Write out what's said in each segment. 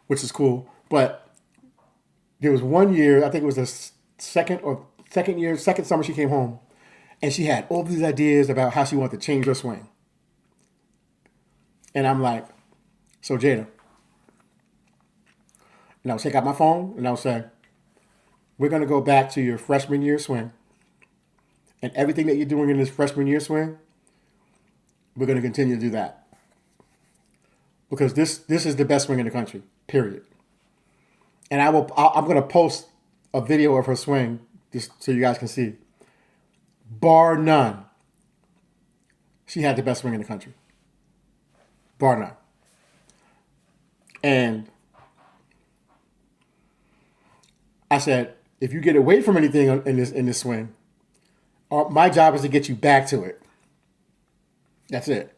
which is cool. But there was one year, I think it was the second summer she came home, and she had all these ideas about how she wanted to change her swing. And I'm like, so Jada, and I'll take out my phone and I'll say, we're going to go back to your freshman year swing. And everything that you're doing in this freshman year swing, we're going to continue to do that. Because this is the best swing in the country, period. And I'm going to post a video of her swing just so you guys can see. Bar none, she had the best swing in the country. Bar none. And I said, if you get away from anything in this swing, my job is to get you back to it. That's it.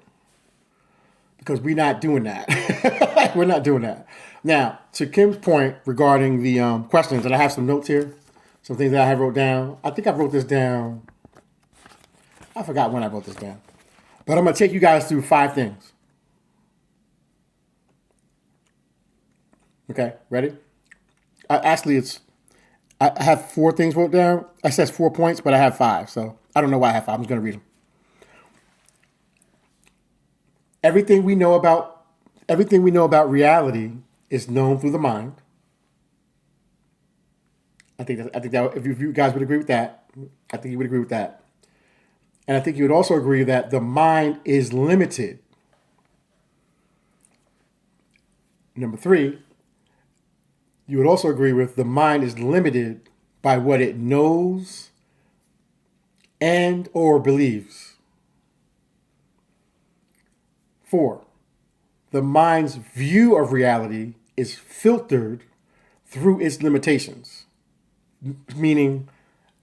Because we're not doing that. We're not doing that. Now, to Kim's point regarding the questions, and I have some notes here, some things that I have wrote down. I think I wrote this down. I forgot when I wrote this down. But I'm going to take you guys through 5 things. Okay, ready? Actually, I have 4 things wrote down. I said 4 points, but I have 5. So I don't know why I have 5. I'm just going to read them. Everything we know about reality is known through the mind. I think that if you guys would agree with that, I think you would agree with that. And I think you would also agree that the mind is limited. Number 3, you would also agree with the mind is limited by what it knows and or believes. 4, the mind's view of reality is filtered through its limitations. Meaning,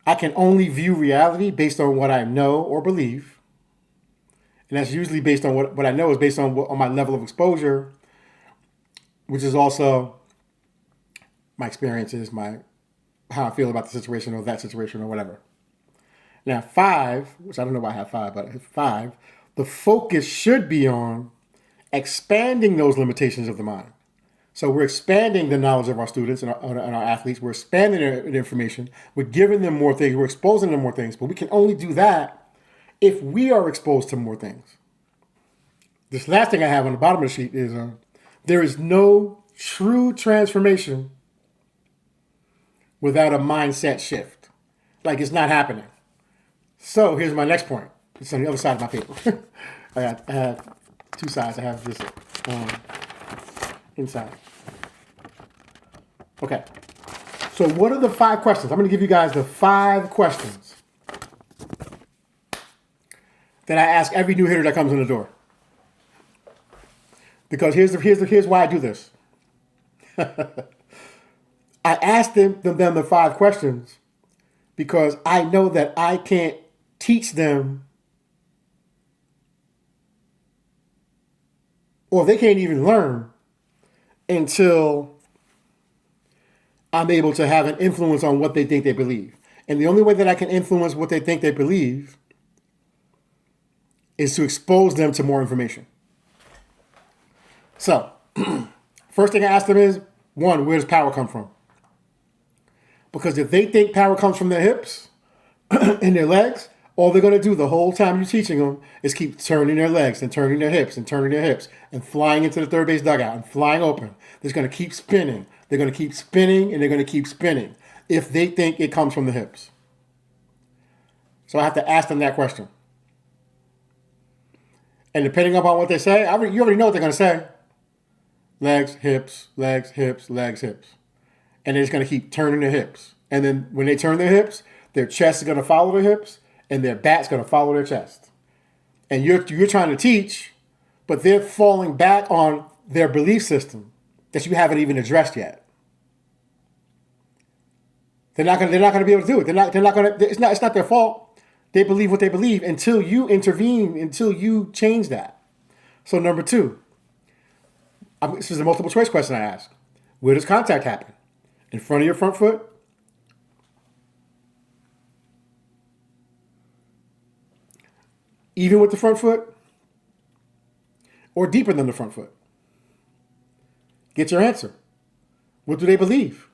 I can only view reality based on what I know or believe. And that's usually based on what I know is based on my level of exposure, which is also my experiences, how I feel about the situation or that situation or whatever. Now 5, which I don't know why I have 5, but 5, the focus should be on expanding those limitations of the mind. So we're expanding the knowledge of our students and our athletes. We're expanding their information. We're giving them more things. We're exposing them more things. But we can only do that if we are exposed to more things. This last thing I have on the bottom of the sheet is there is no true transformation without a mindset shift. Like, it's not happening. So here's my next point. It's on the other side of my paper. I have 2 sides. I have this inside. Okay. So what are the 5 questions? I'm going to give you guys the 5 questions that I ask every new hitter that comes in the door. Because here's why I do this. I ask them the 5 questions because I know that I can't teach them, or they can't even learn until I'm able to have an influence on what they think they believe. And the only way that I can influence what they think they believe is to expose them to more information. So, first thing I ask them is, 1, where does power come from? Because if they think power comes from their hips and their legs, all they're going to do the whole time you're teaching them is keep turning their legs and turning their hips and turning their hips and flying into the third base dugout and flying open. They're going to keep spinning. They're going to keep spinning and they're going to keep spinning if they think it comes from the hips. So I have to ask them that question. And depending upon what they say, you already know what they're going to say. Legs, hips, legs, hips, legs, hips. And they're just going to keep turning their hips. And then when they turn their hips, their chest is going to follow their hips and their back's going to follow their chest. And you're trying to teach, but they're falling back on their belief system that you haven't even addressed yet. They're not going to be able to do it. They're not going to. It's not their fault. They believe what they believe until you intervene, until you change that. So number 2, this is a multiple choice question I ask. Where does contact happen? In front of your front foot? Even with the front foot? Or deeper than the front foot? Get your answer. What do they believe?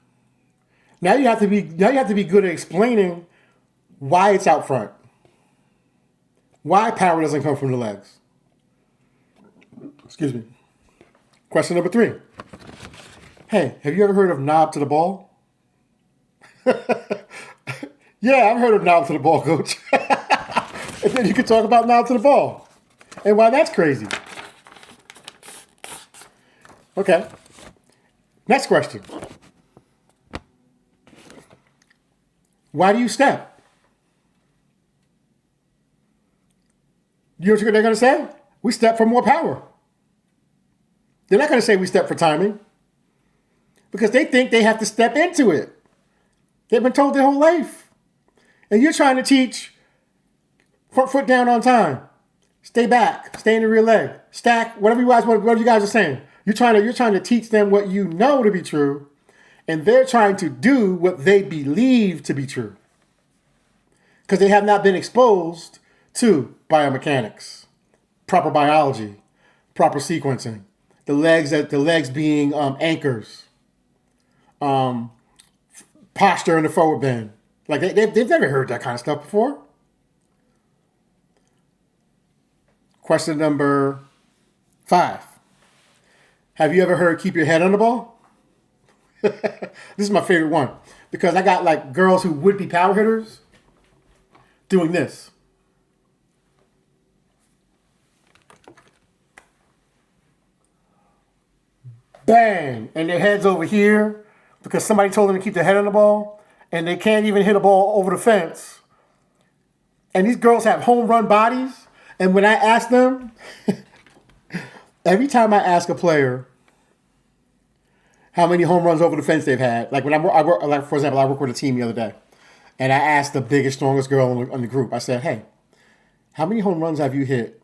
Now you have to be good at explaining why it's out front. Why power doesn't come from the legs. Excuse me. Question number 3. Hey, have you ever heard of knob to the ball? Yeah, I've heard of knob to the ball, coach. And then you can talk about knob to the ball and why that's crazy. Okay. Next question. Why do you step? You know what they're going to say? We step for more power. They're not going to say we step for timing because they think they have to step into it. They've been told their whole life. And you're trying to teach front foot down on time, stay back, stay in the rear leg, stack, whatever you guys are saying. You're trying to teach them what you know to be true, and they're trying to do what they believe to be true. Because they have not been exposed to biomechanics, proper biology, proper sequencing, the legs being anchors, posture in the forward bend. Like they've never heard that kind of stuff before. Question number 5. Have you ever heard keep your head on the ball? This is my favorite one because I got like girls who would be power hitters doing this. Bang! And their head's over here because somebody told them to keep their head on the ball and they can't even hit a ball over the fence. And these girls have home run bodies. And when I ask them, every time I ask a player how many home runs over the fence they've had, like when I work, like for example, I worked with a team the other day, and I asked the biggest, strongest girl on the group. I said, "Hey, how many home runs have you hit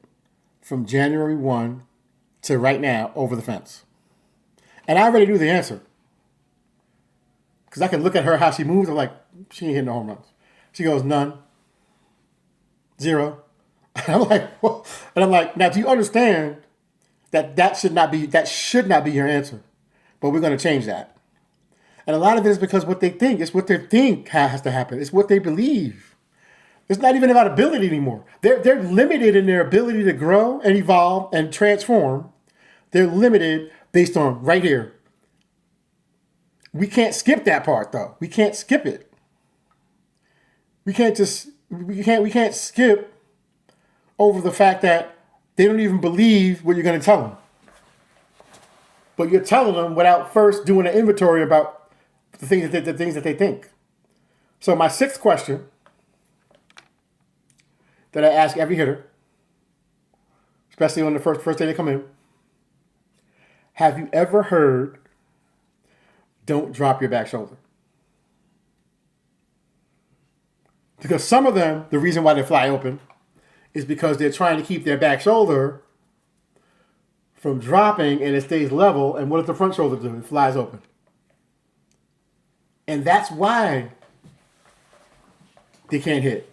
from January 1 to right now over the fence?" And I already knew the answer because I can look at her how she moves. I'm like, she ain't hitting no home runs. She goes, none, 0. And I'm like, well, and I'm like, now do you understand that should not be your answer? But we're going to change that. And a lot of it is because what they think. It's what they think has to happen. It's what they believe. It's not even about ability anymore. They're limited in their ability to grow and evolve and transform. They're limited based on right here. We can't skip that part though. We can't skip it. We can't skip over the fact that they don't even believe what you're going to tell them. But you're telling them without first doing an inventory about the things that they think. So my 6th question that I ask every hitter, especially on the first day they come in, have you ever heard, don't drop your back shoulder? Because some of them, the reason why they fly open is because they're trying to keep their back shoulder from dropping and it stays level. And what does the front shoulder do? It flies open. And that's why they can't hit.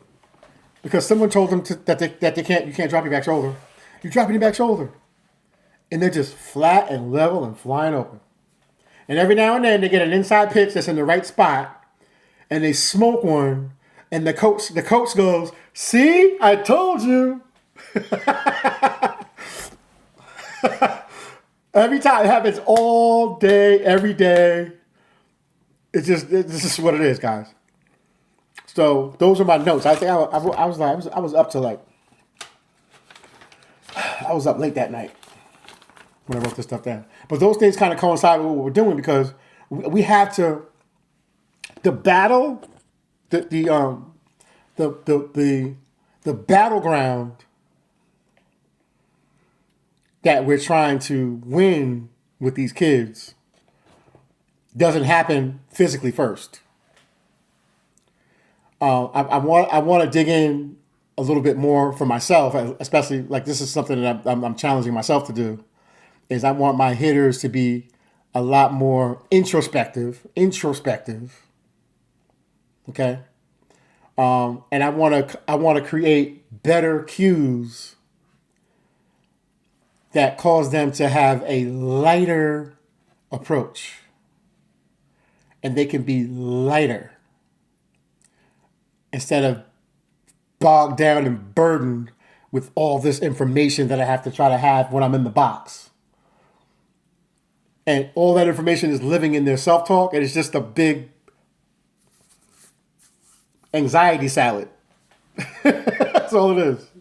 Because someone told them that you can't drop your back shoulder. You're dropping your back shoulder. And they're just flat and level and flying open. And every now and then they get an inside pitch that's in the right spot and they smoke one and the coach goes, see, I told you. Every time it happens all day, every day. This is what it is, guys. So those are my notes. I think I was up late that night when I wrote this stuff down. But those things kind of coincide with what we're doing because we have to battle the battleground that we're trying to win with these kids doesn't happen physically first. I want to dig in a little bit more for myself, especially like this is something that I'm challenging myself to do. Is I want my hitters to be a lot more introspective. Okay, and I want to create better cues that cause them to have a lighter approach. and they can be lighter instead of bogged down and burdened with all this information that I have to try to have when I'm in the box. And all that information is living in their self-talk, and it's just a big anxiety salad. That's all it is.